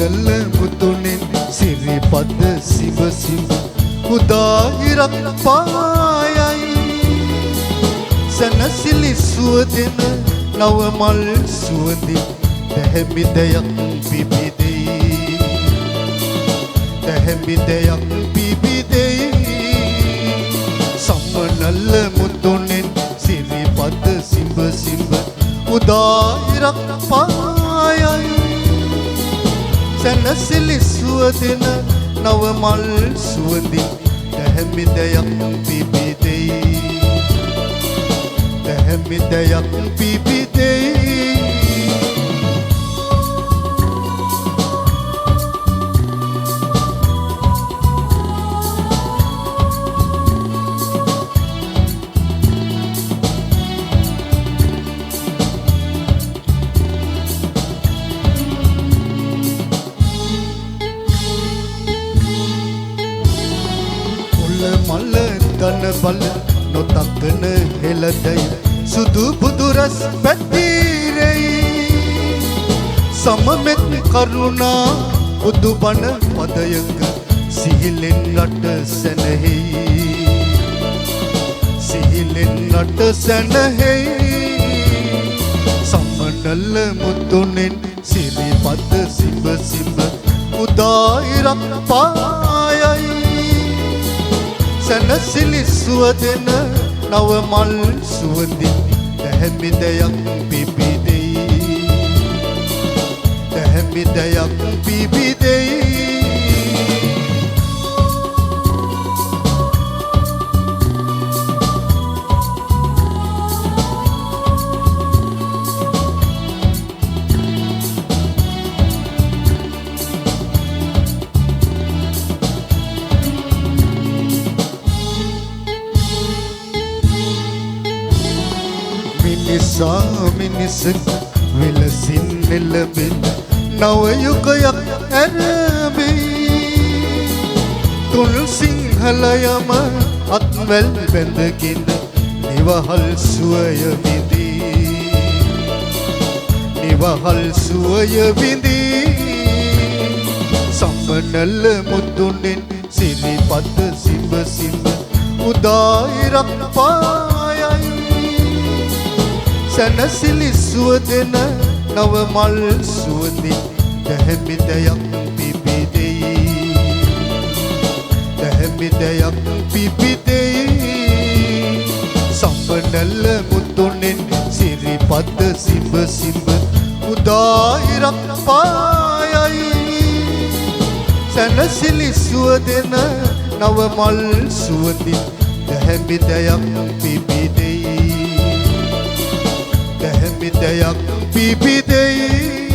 සමනල මුතුනෙන් සිරිපද සිඹ සිඹ උදාහිරක් පායයි සනසිලි සුවදෙන නව මල් සුවඳින් දැහැමිදයක් පිබිදෙයි දැහැමිදයක් පිබිදෙයි සමනල මුතුනෙන් සිරිපද සිඹ සිඹ උදාහිරක් පායයි සනසිලි සුවදෙන නව මල් සුවඳින් දැහැමිදයක් පිබිදෙයි දැහැමිදයක් පිබිදෙයි මල දන බල නොතකන හෙළදයි සුදු බුදු රස පැතිරෙයි සමමෙත් කරුණා බුදු බණ පදයක සිහිලෙන් රට සැනහෙයි සිහිලෙන් රට සැනහෙයි සමනල මුතුනෙන් සිරිපද සිඹ සිඹ උදාහිරක් පායයි සනසිලි සුවදෙන නව මල් සුවඳින් දැහැමිදයක් පිබිදෙයි දැහැමිදයක් පිබිදෙයි මිනිසා මිනිසක විලසින් එළඹෙන නව යුගයක් ඇරඹෙයි තුන් සිංහලයම අත්වැල් බැඳගෙන නිවහල් සුවය විඳී නිවහල් සුවය විඳී සමනල මුතුනෙන් සිරිපද සිඹ සිඹ උදාහිරක් පායයි සනසිලි සුවදෙන නව මල් සුවඳින් දැහැමිදයක් පිබිදෙයි දැහැමිදයක් පිබිදෙයි සමනල මුතුනෙන් සිරිපද සිඹ සිඹ උදාහිරක් පායයි සනසිලි සුවදෙන නව මල් සුවඳින් දැහැමිදයක් පිබිදෙයි දැහැමිදයක් පිබිදෙයි